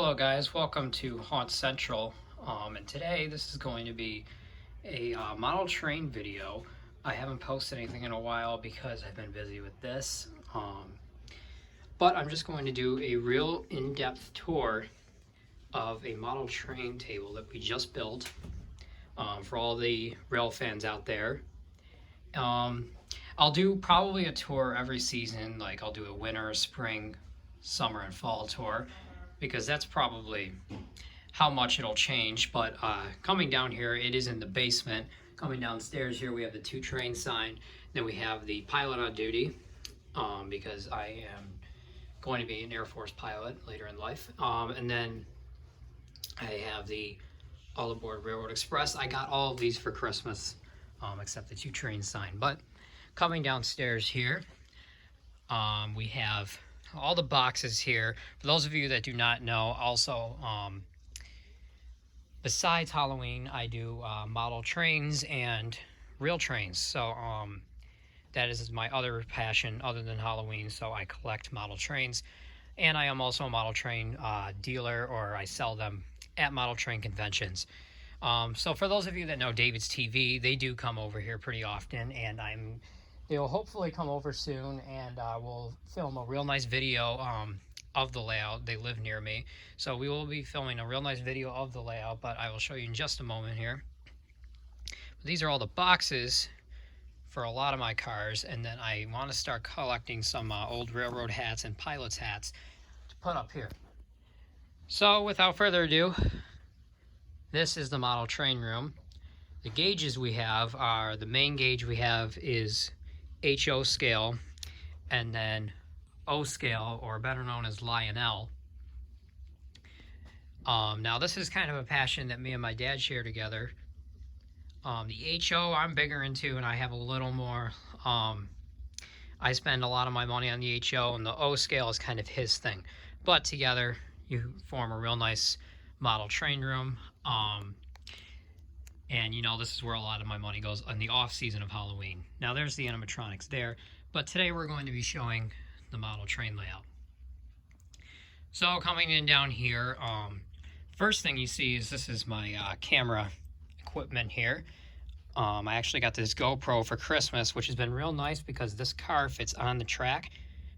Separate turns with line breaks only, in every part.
Hello guys, welcome to Haunt Central, and today this is going to be a model train video. I haven't posted anything in a while because I've been busy with this, but I'm just going to do a real in-depth tour of a model train table that we just built for all the rail fans out there. I'll do probably a tour every season, like I'll do a winter, spring, summer, and fall tour, because that's probably how much it'll change. But coming down here, it is in the basement. Coming downstairs here, we have the 2 train sign. Then we have the pilot on duty, because I am going to be an Air Force pilot later in life. And then I have the All Aboard Railroad Express. I got all of these for Christmas, except the 2 train sign. But coming downstairs here, we have all the boxes here. For those of you that do not know, also, besides Halloween, I do model trains and real trains. So that is my other passion other than Halloween. So I collect model trains, and I am also a model train dealer, or I sell them at model train conventions. So for those of you that know David's TV, they do come over here pretty often, and they'll hopefully come over soon, and we'll film a real nice video of the layout. They live near me, so we will be filming a real nice video of the layout, but I will show you in just a moment here. These are all the boxes for a lot of my cars, and then I want to start collecting some old railroad hats and pilot's hats to put up here. So without further ado, this is the model train room. The gauges we have are, the main gauge we have is HO scale, and then O scale, or better known as Lionel. Now this is kind of a passion that me and my dad share together. The HO I'm bigger into, and I have a little more, I spend a lot of my money on the HO, and the O scale is kind of his thing. But together you form a real nice model train room. And you know, this is where a lot of my money goes in the off season of Halloween. Now there's the animatronics there, but today we're going to be showing the model train layout. So coming in down here, first thing you see is this is my camera equipment here. I actually got this GoPro for Christmas, which has been real nice because this car fits on the track.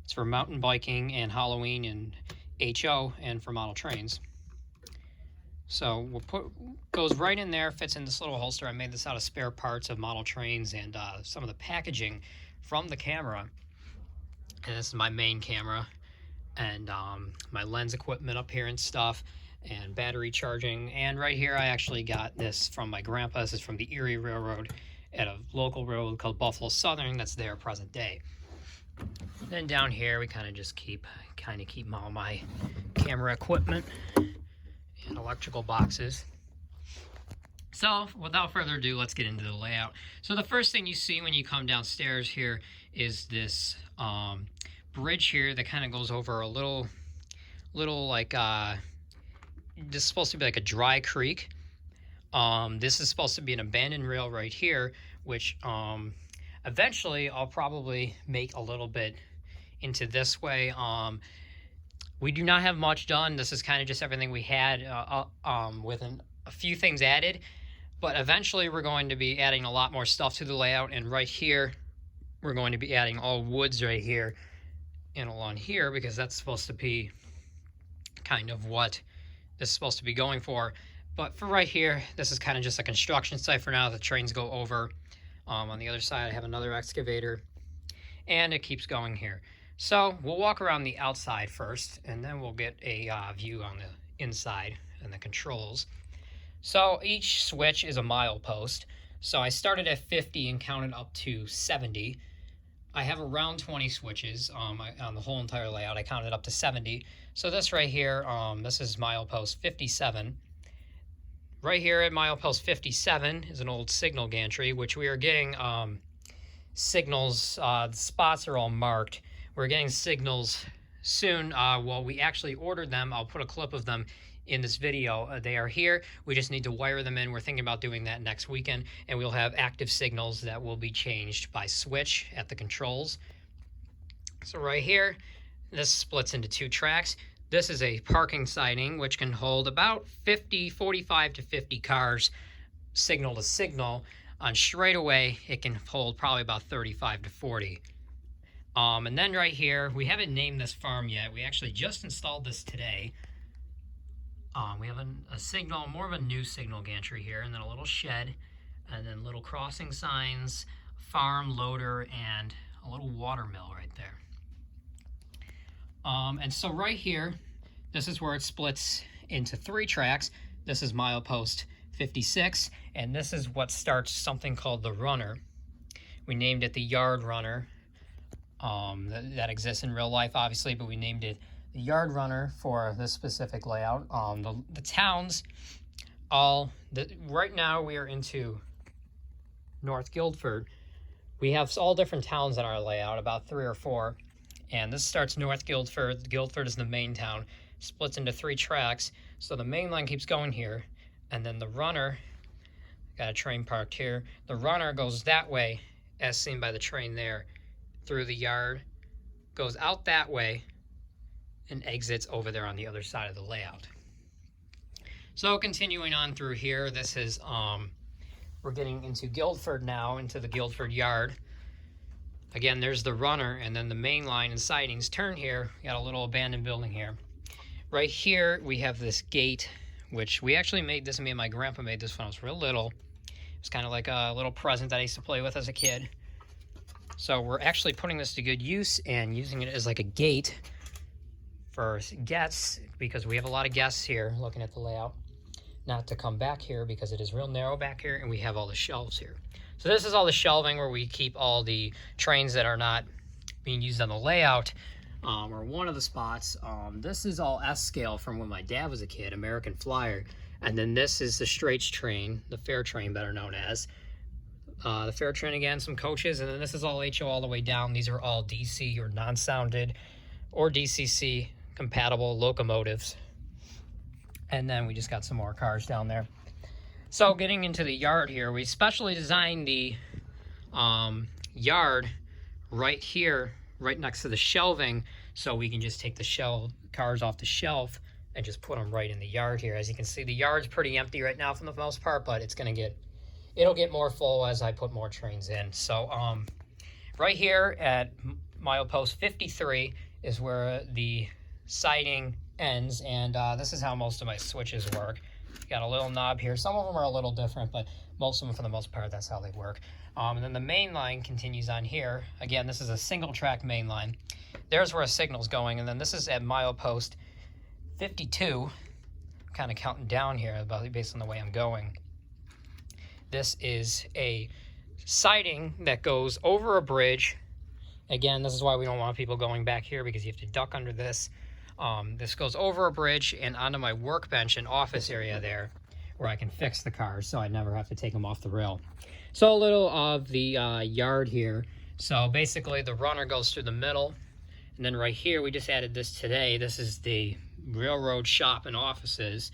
It's for mountain biking and Halloween and HO and for model trains. So goes right in there, fits in this little holster. I made this out of spare parts of model trains and some of the packaging from the camera. And this is my main camera, and my lens equipment up here and stuff, and battery charging. And right here, I actually got this from my grandpa. This is from the Erie Railroad at a local railroad called Buffalo Southern that's there present day. Then down here, we kind of just keep all my camera equipment and electrical boxes. So without further ado, let's get into the layout. So the first thing you see when you come downstairs here is this bridge here that kind of goes over a little like this is supposed to be like a dry creek. This is supposed to be an abandoned rail right here, which eventually I'll probably make a little bit into this way. We do not have much done. This is kind of just everything we had with a few things added. But eventually we're going to be adding a lot more stuff to the layout. And right here, we're going to be adding all woods right here and along here, because that's supposed to be kind of what this is supposed to be going for. But for right here, this is kind of just a construction site for now. The trains go over. On the other side, I have another excavator. And it keeps going here. So we'll walk around the outside first, and then we'll get a view on the inside and the controls. So each switch is a milepost. So I started at 50 and counted up to 70. I have around 20 switches on the whole entire layout. I counted up to 70. So this right here, this is milepost 57. Right here at milepost 57 is an old signal gantry, which we are getting signals. The spots are all marked. We're getting signals soon. Well, we actually ordered them. I'll put a clip of them in this video. They are here. We just need to wire them in. We're thinking about doing that next weekend, and we'll have active signals that will be changed by switch at the controls. So right here, this splits into 2 tracks. This is a parking siding, which can hold about 45 to 50 cars signal to signal. On straightaway, it can hold probably about 35 to 40. And then right here, we haven't named this farm yet. We actually just installed this today. We have a signal, more of a new signal gantry here, and then a little shed, and then little crossing signs, farm, loader, and a little water mill right there. And so right here, this is where it splits into 3 tracks. This is milepost 56, and this is what starts something called the runner. We named it the yard runner. That exists in real life, obviously, but we named it the yard runner for this specific layout. The towns, right now we are into North Guilford. We have all different towns in our layout, about 3 or 4. And this starts North Guilford. Guilford is the main town, splits into 3 tracks. So the main line keeps going here, and then the runner, got a train parked here. The runner goes that way, as seen by the train there, through the yard, goes out that way, and exits over there on the other side of the layout. So continuing on through here, this is, we're getting into Guilford now, into the Guilford yard. Again, there's the runner, and then the main line and sidings turn here. We got a little abandoned building here. Right here, we have this gate, which we actually made this, me and my grandpa made this when I was real little. It's kind of like a little present that I used to play with as a kid. So we're actually putting this to good use and using it as like a gate for guests, because we have a lot of guests here looking at the layout. Not to come back here because it is real narrow back here, and we have all the shelves here. So this is all the shelving where we keep all the trains that are not being used on the layout, or one of the spots. This is all S-scale from when my dad was a kid, American Flyer. And then this is the Straits train, the Fair train better known as. The Fair train again, some coaches, and then this is all HO all the way down. These are all DC or non-sounded or DCC compatible locomotives. And then we just got some more cars down there. So getting into the yard here, we specially designed the yard right here, right next to the shelving, so we can just take the cars off the shelf and just put them right in the yard here. As you can see, the yard's pretty empty right now for the most part, but it'll get more full as I put more trains in. So right here at milepost 53 is where the siding ends, and this is how most of my switches work. Got a little knob here. Some of them are a little different, but most of them, for the most part, that's how they work. And then the main line continues on here. Again, this is a single track main line. There's where a signal's going, and then this is at milepost 52. I'm kind of counting down here based on the way I'm going. This is a siding that goes over a bridge. Again, this is why we don't want people going back here, because you have to duck under this. This goes over a bridge and onto my workbench and office area there, where I can fix the cars so I never have to take them off the rail. So a little of the yard here. So basically the runner goes through the middle, and then right here we just added this today. This is the railroad shop and offices,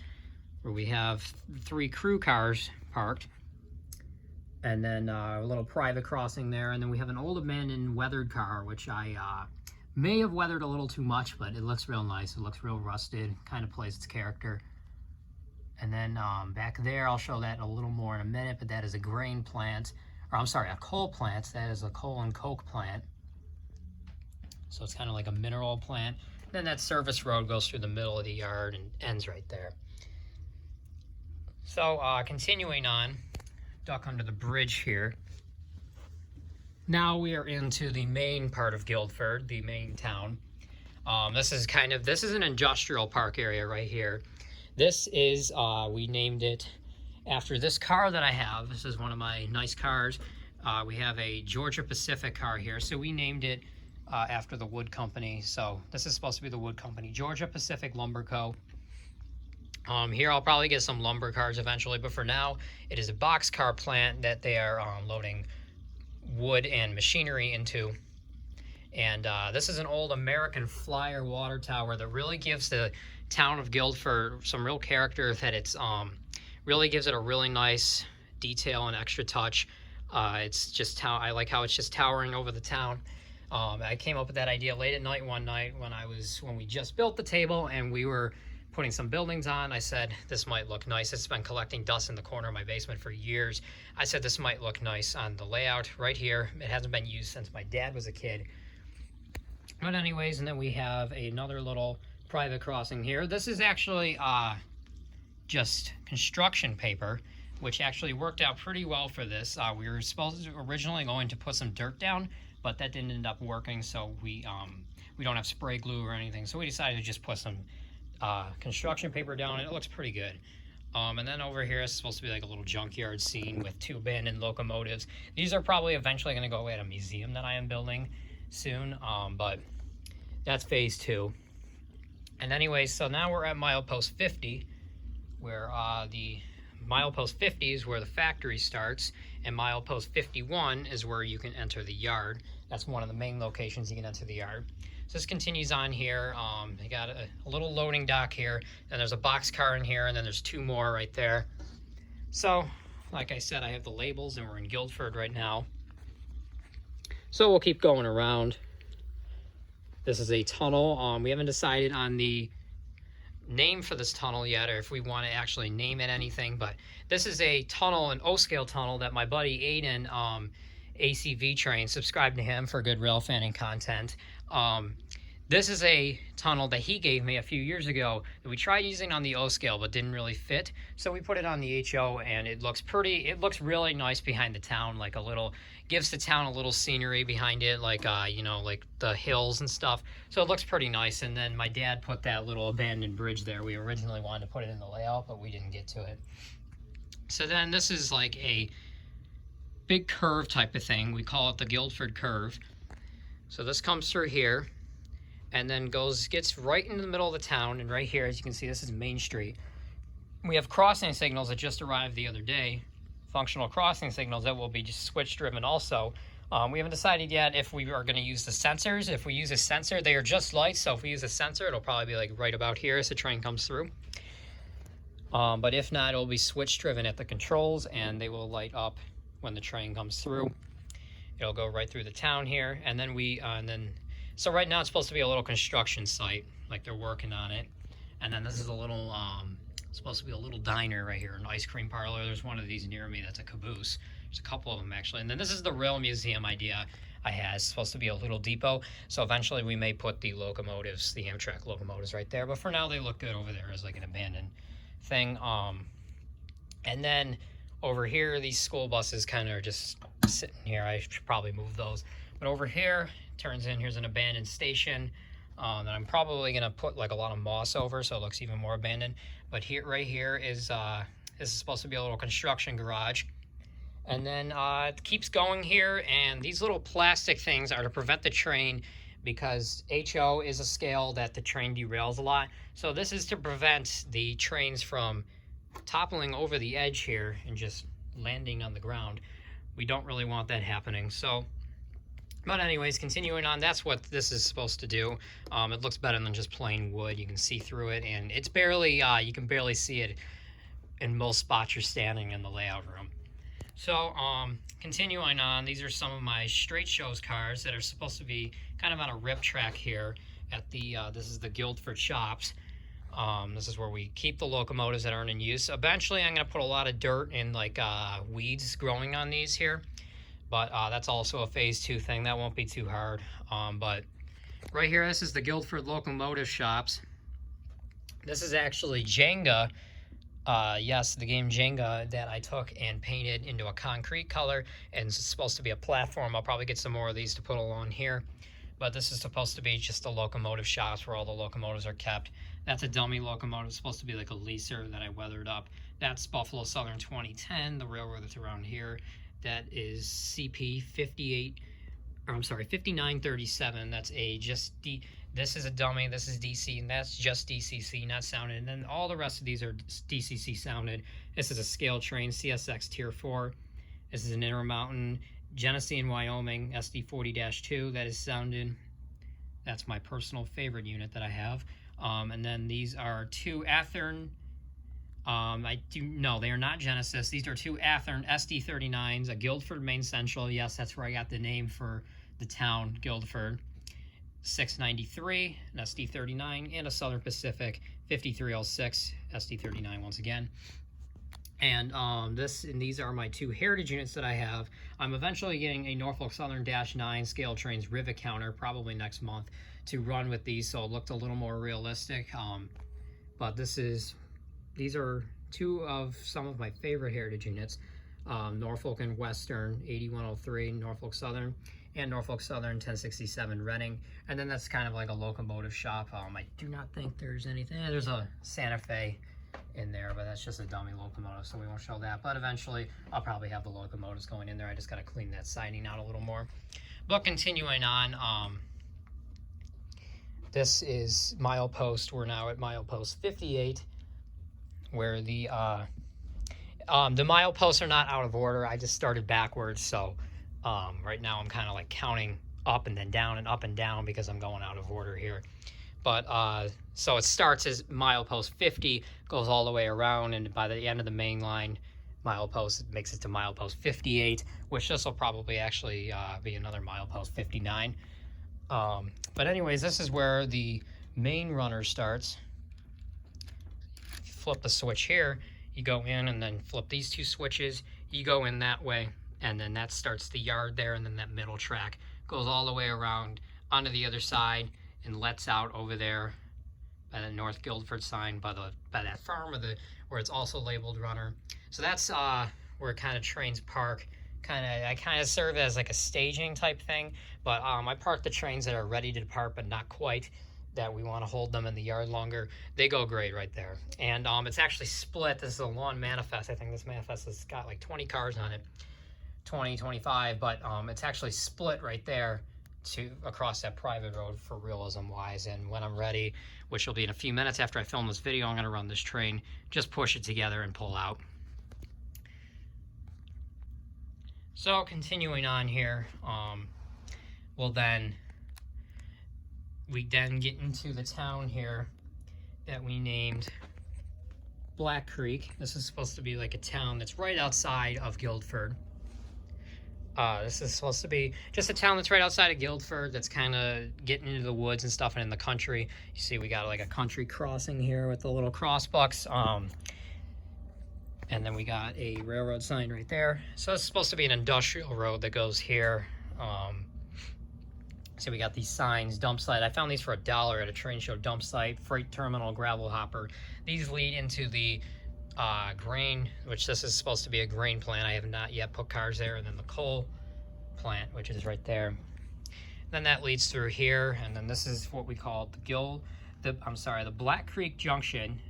where we have 3 crew cars parked, and then a little private crossing there, and then we have an old abandoned weathered car, which I may have weathered a little too much, but it looks real nice. It looks real rusted, kind of plays its character. And then back there, I'll show that a little more in a minute, but that is a grain plant, or I'm sorry, a coal plant. That is a coal and coke plant. So it's kind of like a mineral plant. Then that service road goes through the middle of the yard and ends right there. So continuing on, duck under the bridge here. Now we are into the main part of Guilford, the main town. This is an industrial park area right here. This is, we named it after this car that I have. This is one of my nice cars. We have a Georgia Pacific car here, so we named it after the wood company. So this is supposed to be the wood company, Georgia Pacific Lumber Co. Here I'll probably get some lumber cars eventually, but for now it is a boxcar plant that they are loading wood and machinery into. And this is an old American Flyer water tower that really gives the town of Guilford some real character, that it's really gives it a really nice detail and extra touch. It's just I like how it's just towering over the town. I came up with that idea late at night one night when we just built the table and we were putting some buildings on. I said, this might look nice. It's been collecting dust in the corner of my basement for years. I said, this might look nice on the layout right here. It hasn't been used since my dad was a kid. But anyways, and then we have another little private crossing here. This is actually just construction paper, which actually worked out pretty well for this. We were originally going to put some dirt down, but that didn't end up working, so we don't have spray glue or anything, so we decided to just put some construction paper down, and it looks pretty good. And then over here is supposed to be like a little junkyard scene with 2 abandoned locomotives. These are probably eventually going to go away at a museum that I am building soon, but that's phase 2. And anyway, so now we're at milepost 50, where the milepost 50 is where the factory starts, and milepost 51 is where you can enter the yard. That's one of the main locations you can enter the yard. So this continues on here. They got a little loading dock here, and there's a box car in here, and then there's 2 more right there. So, like I said, I have the labels, and we're in Guilford right now. So we'll keep going around. This is a tunnel. We haven't decided on the name for this tunnel yet, or if we want to actually name it anything, but this is a tunnel, an O-scale tunnel that my buddy Aiden, ACV Train, subscribe to him for good rail fanning content. This is a tunnel that he gave me a few years ago that we tried using on the O-scale but didn't really fit, so we put it on the HO, and it looks really nice behind the town, like gives the town a little scenery behind it, like you know, like the hills and stuff, so it looks pretty nice. And then my dad put that little abandoned bridge there. We originally wanted to put it in the layout, but we didn't get to it. So then this is like a big curve type of thing. We call it the Guilford curve. So this comes through here and then gets right into the middle of the town, and right here, as you can see, this is Main Street. We have crossing signals that just arrived the other day, functional crossing signals that will be just switch driven also. We haven't decided yet if we are going to use the sensors. If we use a sensor, they are just lights, so if we use a sensor, it'll probably be like right about here as the train comes through. But if not, it'll be switch driven at the controls, and they will light up when the train comes through. It'll go right through the town here, and then so right now it's supposed to be a little construction site, like they're working on it. And then this is a little supposed to be a little diner right here, an ice cream parlor. There's one of these near me that's a caboose. There's a couple of them actually. And then this is the rail museum idea I had. It's supposed to be a little depot, so eventually we may put the locomotives, the Amtrak locomotives, right there. But for now, they look good over there as like an abandoned thing. And then over here, these school buses kind of are just sitting here. I should probably move those. But over here, turns in, here's an abandoned station that I'm probably going to put like a lot of moss over so it looks even more abandoned. But here, right here is this is supposed to be a little construction garage. And then it keeps going here, and these little plastic things are to prevent the train, because HO is a scale that the train derails a lot. So this is to prevent the trains from toppling over the edge here and just landing on the ground. We don't really want that happening. So, but anyways, continuing on, that's what this is supposed to do. It looks better than just plain wood. You can see through it, and it's barely, you can barely see it in most spots you're standing in the layout room. So, continuing on, these are some of my straight shows cars that are supposed to be kind of on a rip track here at the, this is the Guilford shops. This is where we keep the locomotives that aren't in use. Eventually, I'm going to put a lot of dirt and like weeds growing on these here. But that's also a phase 2 thing. That won't be too hard. But right here, this is the Guilford locomotive shops. This is actually Jenga. Yes, the game Jenga that I took and painted into a concrete color, and it's supposed to be a platform. I'll probably get some more of these to put along here. But this is supposed to be just the locomotive shops where all the locomotives are kept. That's a dummy locomotive. It's supposed to be like a leaser that I weathered up. That's Buffalo Southern 2010, the railroad that's around here. That is CP 5937. That's a just D. This is a dummy. This is DC, and that's just DCC, not sounded. And then all the rest of these are DCC sounded. This is a scale train, CSX Tier 4. This is an Intermountain Genesee in Wyoming, SD40-2. That is sounded. That's my personal favorite unit that I have. And then these are 2 Athearn. No, they are not Genesis. These are 2 Athearn SD39s, a Guilford Main Central. Yes, that's where I got the name for the town, Guilford, 693, an SD39, and a Southern Pacific 5306 SD39 once again. And these are my 2 heritage units that I have. I'm eventually getting a Norfolk Southern -9 scale trains rivet counter probably next month to run with these, so it looked a little more realistic. But these are 2 of some of my favorite heritage units. Norfolk and Western 8103 Norfolk Southern, and Norfolk Southern 1067 Reading. And then that's kind of like a locomotive shop. I do not think there's anything. There's a Santa Fe in there, but that's just a dummy locomotive, so we won't show that. But eventually I'll probably have the locomotives going in there. I just got to clean that siding out a little more. But continuing on, this is milepost. We're now at milepost 58, where the mileposts are not out of order. I just started backwards, so right now I'm kind of like counting up and then down and up and down because I'm going out of order here. But so it starts as milepost 50, goes all the way around, and by the end of the main line milepost, it makes it to milepost 58, which this will probably actually be another milepost 59. But anyways, this is where the main runner starts. If you flip the switch here, you go in and then flip these 2 switches, you go in that way, and then that starts the yard there, and then that middle track goes all the way around onto the other side and lets out over there by the North Guilford sign, by that farm where it's also labeled runner. So that's where kind of trains park. I kind of serve as like a staging type thing, but I park the trains that are ready to depart but not quite, that we want to hold them in the yard longer. They go great right there. And it's actually split. This is a long manifest. I think this manifest has got like 20 cars on it, 20, 25, but it's actually split right there to across that private road for realism wise. And when I'm ready, which will be in a few minutes after I film this video, I'm going to run this train, just push it together and pull out. So continuing on here, we then get into the town here that we named Black Creek. This is supposed to be like a town that's right outside of Guilford. This is supposed to be just a town that's right outside of Guilford, that's kind of getting into the woods and stuff and in the country. You see we got like a country crossing here with the little crossbucks. And then we got a railroad sign right there. So it's supposed to be an industrial road that goes here. So we got these signs, dump site. I found these for $1 at a train show. Dump site, freight terminal, gravel hopper. These lead into the grain, which this is supposed to be a grain plant. I have not yet put cars there. And then the coal plant, which is right there. Then that leads through here, and then this is what we call the Black Creek Junction,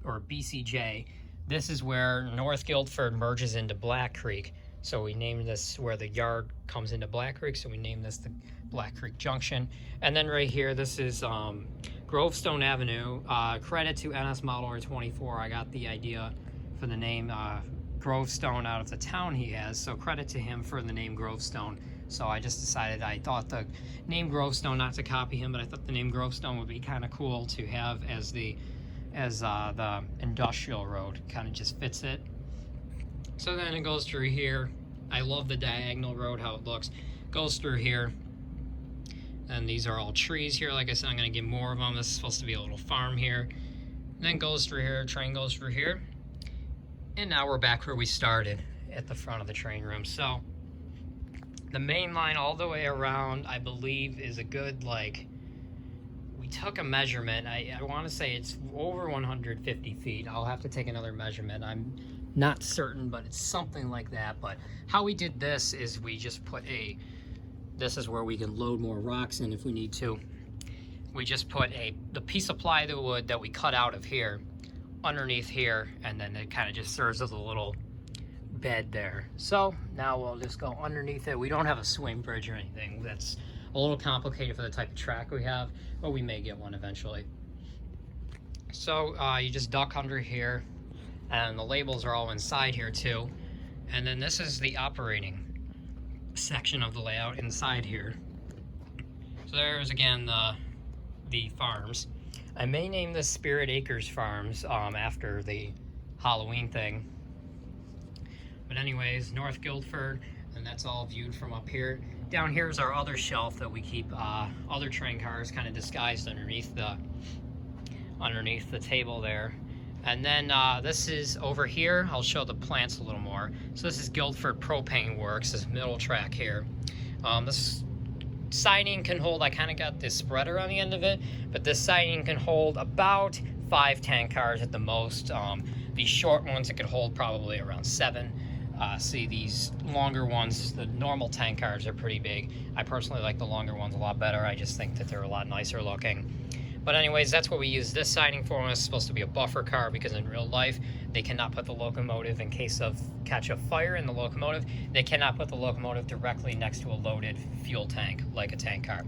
or BCJ. This is where North Guilford merges into Black Creek. So we named this where the yard comes into Black Creek, so we named this the Black Creek Junction. And then right here, this is Grovestone Avenue. Credit to NS Model 24. I got the idea for the name Grovestone out of the town he has, so credit to him for the name Grovestone. So I just decided, I thought the name Grovestone, not to copy him, but I thought the name Grovestone would be kind of cool to have as the industrial road. Kind of just fits it. So then it goes through here. I love the diagonal road, how it looks. Goes through here. And these are all trees here. Like I said, I'm going to get more of them. This is supposed to be a little farm here. And then goes through here. Train goes through here. And now we're back where we started, at the front of the train room. So the main line all the way around, I believe, is a good, like, we took a measurement. I want to say it's over 150 feet. I'll have to take another measurement. I'm not certain, but it's something like that. But how we did this is we just put this is where we can load more rocks in if we need to. We just put the piece of plywood that we cut out of here underneath here, and then it kind of just serves as a little bed there. So now we'll just go underneath it. We don't have a swing bridge or anything. That's a little complicated for the type of track we have, but we may get one eventually. So you just duck under here, and the labels are all inside here too. And then this is the operating section of the layout inside here. So there's again the farms. I may name this Spirit Acres Farms after the Halloween thing. But anyways, North Guilford, and that's all viewed from up here. Down here is our other shelf that we keep other train cars kind of disguised underneath the table there. And then this is over here. I'll show the plants a little more. So this is Guilford Propane Works, this middle track here. This siding can hold, I kind of got this spreader on the end of it, but this siding can hold about 5 tank cars at the most. These short ones, it could hold probably around 7. See, these longer ones, the normal tank cars are pretty big. I personally like the longer ones a lot better. I just think that they're a lot nicer looking. But anyways, that's what we use this siding for. It's supposed to be a buffer car because in real life, they cannot put the locomotive, in case of catch a fire in the locomotive, they cannot put the locomotive directly next to a loaded fuel tank like a tank car.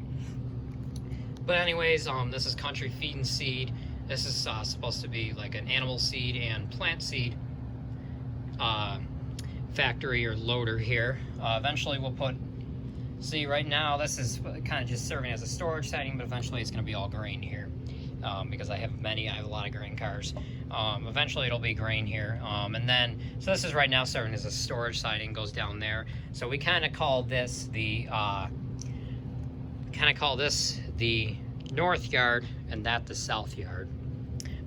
But anyways, this is Country Feed and Seed. This is supposed to be like an animal seed and plant seed factory or loader here. Eventually we'll put, see right now this is kind of just serving as a storage siding, but eventually it's going to be all grain here because I have a lot of grain cars. Eventually it'll be grain here, and then so this is right now serving as a storage siding, goes down there. So we kind of call this the north yard and that the south yard,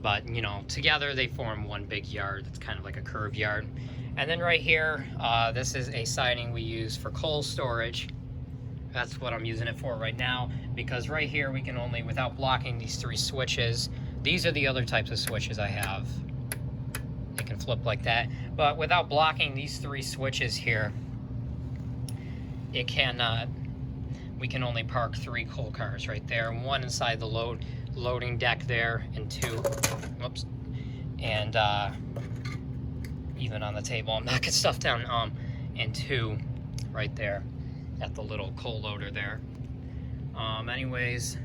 but you know, together they form one big yard. It's kind of like a curved yard. And then right here, this is a siding we use for coal storage. That's what I'm using it for right now, because right here we can only, without blocking these 3 switches, these are the other types of switches I have. They can flip like that, but without blocking these 3 switches here, it cannot, we can only park 3 coal cars right there, 1 inside the loading deck there, and 2, whoops, and even on the table, I'm knocking stuff down, and 2 right there at the little coal loader there. Anyways,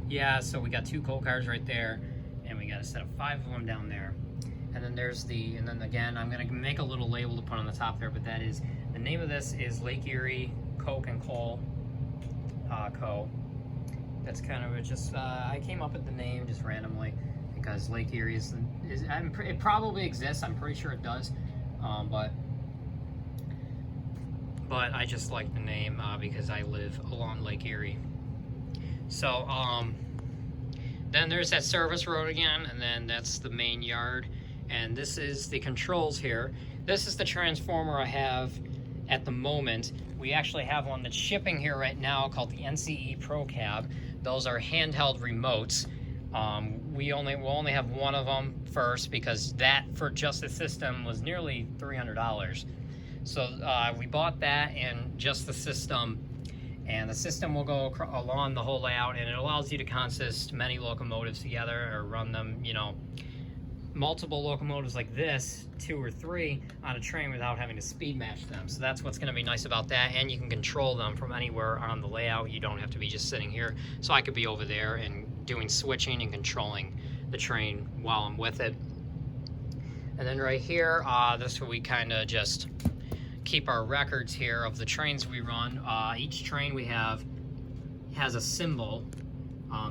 yeah, so we got 2 coal cars right there, and we got a set of 5 of them down there. And then there's and then again, I'm gonna make a little label to put on the top there, but that is, the name of this is Lake Erie Coke and Coal Co. That's kind of just, I came up with the name just randomly, because Lake Erie it probably exists, I'm pretty sure it does, but I just like the name because I live along Lake Erie. So then there's that service road again, and then that's the main yard, and this is the controls here. This is the transformer I have at the moment. We actually have one that's shipping here right now called the NCE Pro Cab. Those are handheld remotes. We'll only have one of them first, because that for just the system was nearly $300. So we bought that and just the system, and the system will go along the whole layout, and it allows you to consist many locomotives together or run them, you know, multiple locomotives like this, 2 or 3 on a train without having to speed match them. So that's what's going to be nice about that, and you can control them from anywhere on the layout. You don't have to be just sitting here. So I could be over there and doing switching and controlling the train while I'm with it. And then right here, this is where we kind of just keep our records here of the trains we run. Each train we have has a symbol.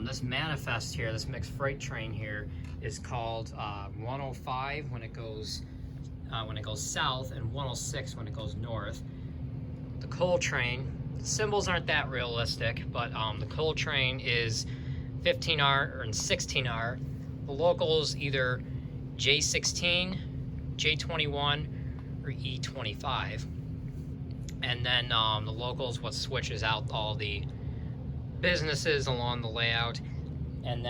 This manifest here, this mixed freight train here, is called 105 when it goes south, and 106 when it goes north. The coal train, the symbols aren't that realistic, but the coal train is 15R or 16R. The locals either J16, J21, or E25. And then the locals, what switches out all the businesses along the layout. And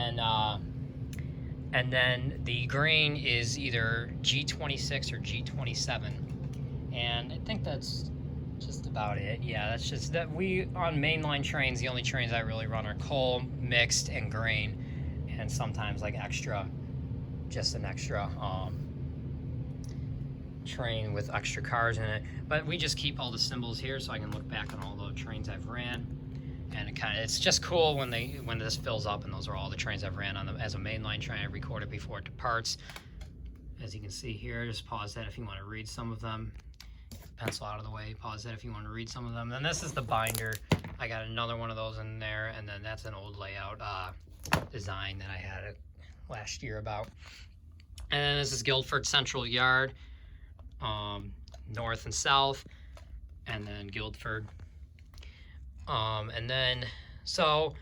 then the grain is either G26 or G27. And I think that's just about it. Yeah, that's just that. We on mainline trains, the only trains I really run are coal, mixed, and grain, and sometimes like extra, just an extra train with extra cars in it. But we just keep all the symbols here so I can look back on all the trains I've ran, and it's just cool when this fills up and those are all the trains I've ran on them as a mainline train. I record it before it departs. As you can see here, just pause that if you want to read some of them. Pencil out of the way, pause that if you want to read some of them. Then this is the binder. I got another one of those in there, and then that's an old layout design that I had last year about. And then this is Guilford Central Yard, north and south, and then Guilford And then, so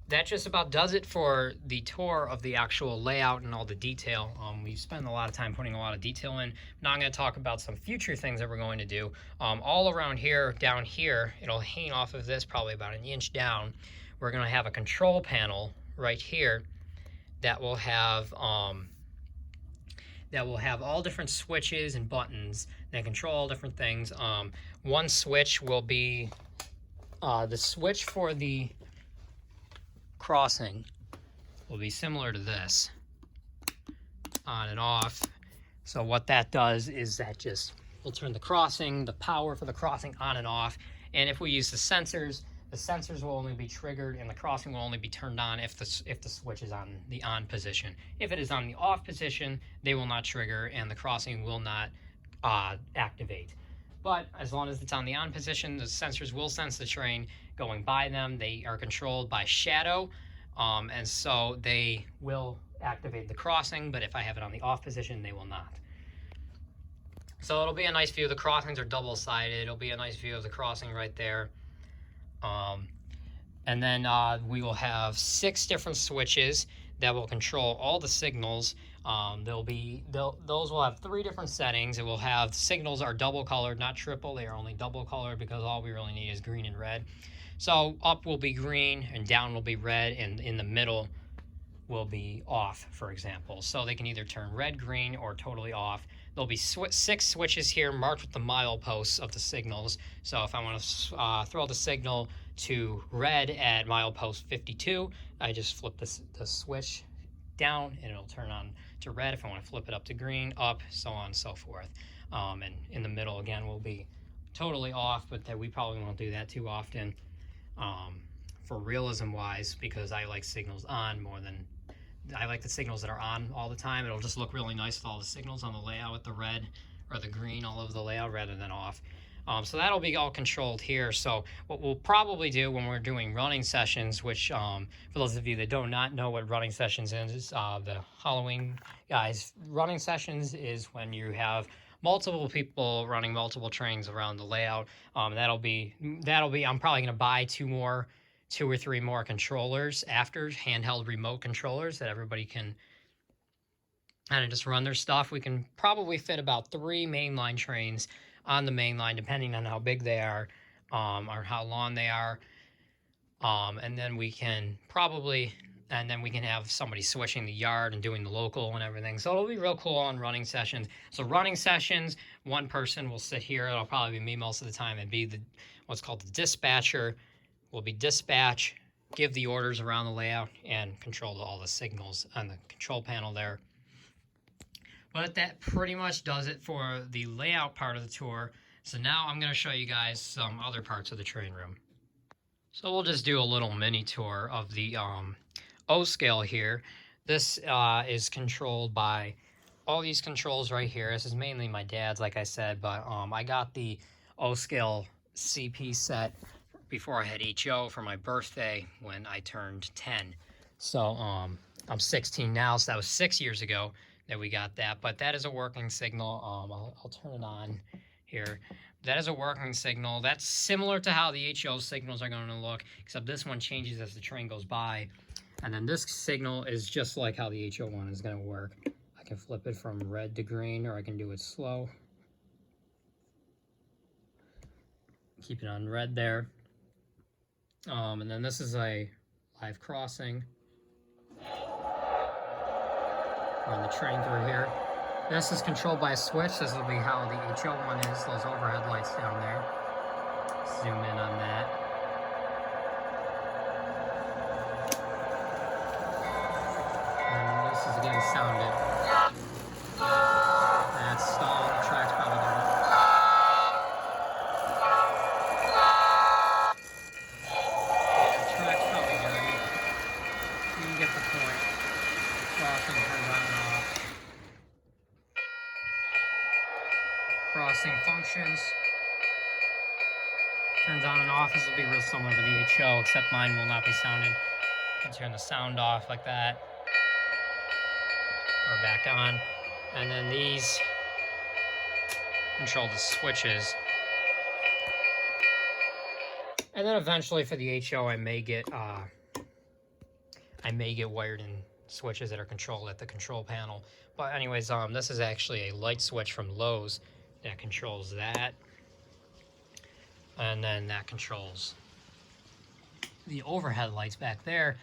that just about does it for the tour of the actual layout and all the detail. We've spent a lot of time putting a lot of detail in. Now I'm going to talk about some future things that we're going to do. All around here, down here, it'll hang off of this probably about an inch down. We're going to have a control panel right here that will have all different switches and buttons that control all different things. One switch will be the switch for the crossing will be similar to this, on and off. So what that does is that just will turn the crossing, the power for the crossing on and off. And if we use the sensors will only be triggered and the crossing will only be turned on if the switch is on the on position. If it is on the off position, they will not trigger and the crossing will not activate. But as long as it's on the on position, the sensors will sense the train going by them. They are controlled by shadow, and so they will activate the crossing, but if I have it on the off position, they will not. So it'll be a nice view. The crossings are double-sided. It'll be a nice view of the crossing right there. And then we will have 6 different switches that will control all the signals. Those will have 3 different settings. It will have signals are double colored, not triple. They are only double colored because all we really need is green and red. So up will be green and down will be red, and in the middle will be off, for example. So they can either turn red, green, or totally off. There'll be 6 switches here marked with the mileposts of the signals. So if I want to throw the signal to red at milepost 52, I just flip the switch down and it'll turn on to red. If I want to flip it up to green, up, so on and so forth. And in the middle again will be totally off, but that we probably won't do that too often for realism wise, because I like signals on more than I like the signals that are on all the time. It'll just look really nice with all the signals on the layout with the red or the green all over the layout rather than off. So that'll be all controlled here. So what we'll probably do when we're doing running sessions, which for those of you that do not know what running sessions is, the Halloween guys, running sessions is when you have multiple people running multiple trains around the layout. That'll be I'm probably going to buy 2 or 3 more controllers after, handheld remote controllers that everybody can kind of just run their stuff. We can probably fit about 3 mainline trains on the main line, depending on how big they are or how long they are. And then we can have somebody switching the yard and doing the local and everything. So it'll be real cool on running sessions. So running sessions, one person will sit here. It'll probably be me most of the time and be what's called the dispatcher. Will be dispatch, give the orders around the layout, and control all the signals on the control panel there. But that pretty much does it for the layout part of the tour. So now I'm going to show you guys some other parts of the train room. So we'll just do a little mini tour of the O scale here. This is controlled by all these controls right here. This is mainly my dad's, like I said, but I got the O scale CP set before I had HO for my birthday when I turned 10. So I'm 16 now, so that was 6 years ago that we got that. But that is a working signal. I'll turn it on here. That is a working signal. That's similar to how the HO signals are going to look, except this one changes as the train goes by. And then this signal is just like how the HO one is going to work. I can flip it from red to green, or I can do it slow. Keep it on red there. And then this is a live crossing. Run the train through here. This is controlled by a switch. This will be how the HO one is, those overhead lights down there. Zoom in on that. And this is again sounded. That's stalled. The track's probably dirty. Crossing functions. Turns on and off. This will be real similar to the HO, except mine will not be sounded. You can turn the sound off like that. Or back on. And then these control the switches. And then eventually for the HO, I may get wired in switches that are controlled at the control panel. But anyways, this is actually a light switch from Lowe's that controls that. And then that controls the overhead lights back there.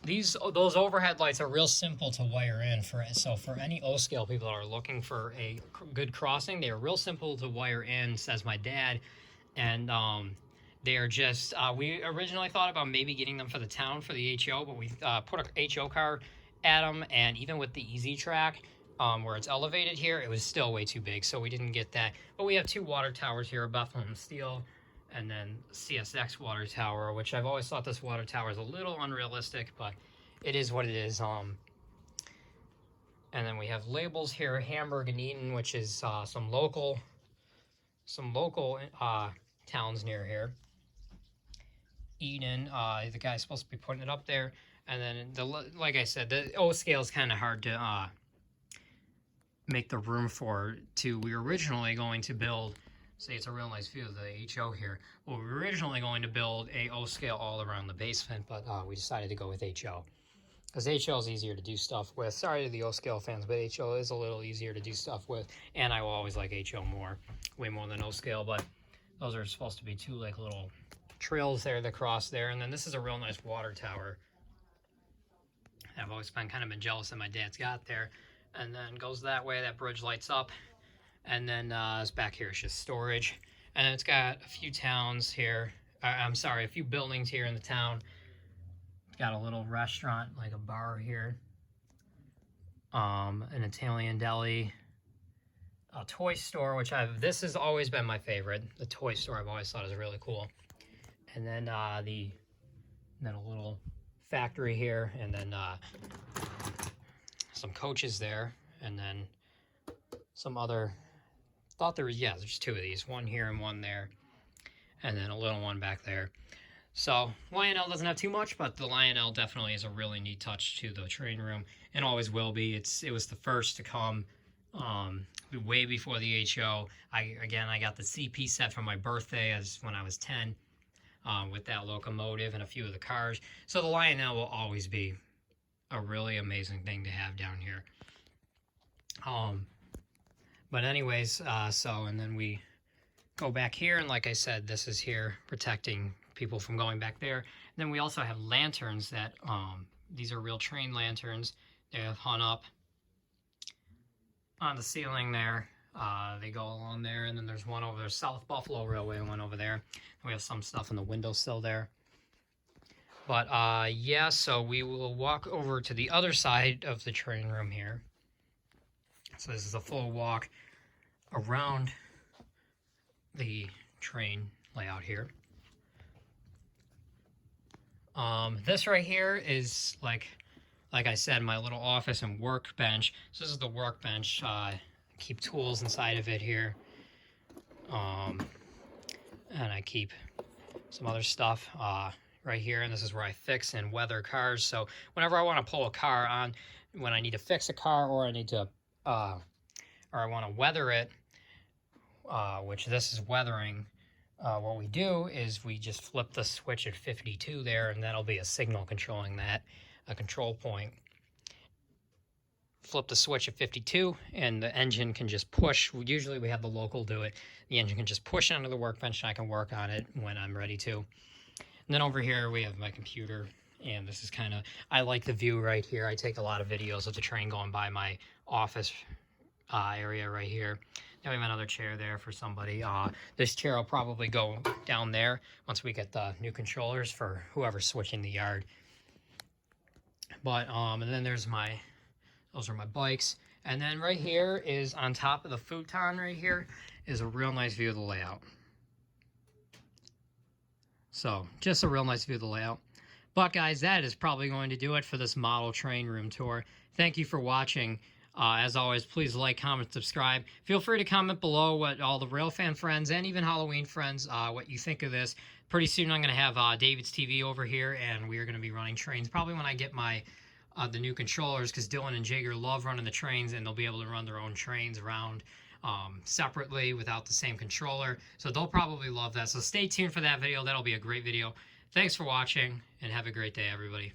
Those overhead lights are real simple to wire in. So for any O-scale people that are looking for a good crossing, they are real simple to wire in, says my dad. And they are just, we originally thought about maybe getting them for the town for the HO, but we put a HO car at them, and even with the Easy Track, where it's elevated here, it was still way too big, so we didn't get that. But we have 2 water towers here, a Bethlehem Steel, and then CSX water tower, which I've always thought this water tower is a little unrealistic, but it is what it is. And then we have labels here, Hamburg and Eaton, which is some local towns near here. Eaton, the guy's supposed to be putting it up there. And then, like I said, the O scale is kind of hard to make the room for. We were originally going to build, see, it's a real nice view of the HO here. Well, we were originally going to build a O scale all around the basement, but we decided to go with HO. Because HO is easier to do stuff with. Sorry to the O scale fans, but HO is a little easier to do stuff with. And I will always like HO more, way more than O scale. But those are supposed to be 2 like little trails there that cross there. And then this is a real nice water tower. I've always been jealous that my dad's got there. And then goes that way, that bridge lights up. And then it's back here, it's just storage. And then it's got a few towns here. I'm sorry, a few buildings here in the town. It's got a little restaurant, like a bar here. An Italian deli. A toy store, which this has always been my favorite. The toy store I've always thought is really cool. And then a little factory here, and then some coaches there, and then some other, there's 2 of these, one here and one there, and then a little one back there. So Lionel doesn't have too much, but the Lionel definitely is a really neat touch to the train room, and always will be. It was the first to come way before the HO. I got the CP set for my birthday when I was 10. With that locomotive and a few of the cars. So the Lionel will always be a really amazing thing to have down here. But anyways, and then we go back here, and like I said, this is here protecting people from going back there. And then we also have lanterns that, these are real train lanterns. They have hung up on the ceiling there. They go along there, and then there's one over there, South Buffalo Railway, one over there. We have some stuff in the windowsill there. But yeah, so we will walk over to the other side of the train room here. So this is a full walk around the train layout here. This right here is like I said, my little office and workbench. So this is the workbench. Keep tools inside of it here. And I keep some other stuff right here, and this is where I fix and weather cars. So whenever I want to pull a car on, when I need to fix a car, or I need to or I want to weather it, which this is weathering, what we do is we just flip the switch at 52 there, and that'll be a signal controlling that, a control point. Flip the switch at 52, and the engine can just push. Usually we have the local do it. The engine can just push onto the workbench, and I can work on it when I'm ready to. And then over here we have my computer, and this is I like the view right here. I take a lot of videos of the train going by my office area right here. Then we have another chair there for somebody. This chair will probably go down there once we get the new controllers for whoever's switching the yard. But and then those are my bikes. And then right here is, on top of the futon right here, is a real nice view of the layout. So just a real nice view of the layout. But guys, that is probably going to do it for this model train room tour. Thank you for watching. As always, please like, comment, subscribe. Feel free to comment below what all the Railfan friends and even Halloween friends, what you think of this. Pretty soon I'm going to have David's TV over here, and we are going to be running trains. Probably when I get my the new controllers, because Dylan and Jager love running the trains, and they'll be able to run their own trains around separately without the same controller. So they'll probably love that. So stay tuned for that video. That'll be a great video. Thanks for watching, and have a great day, everybody.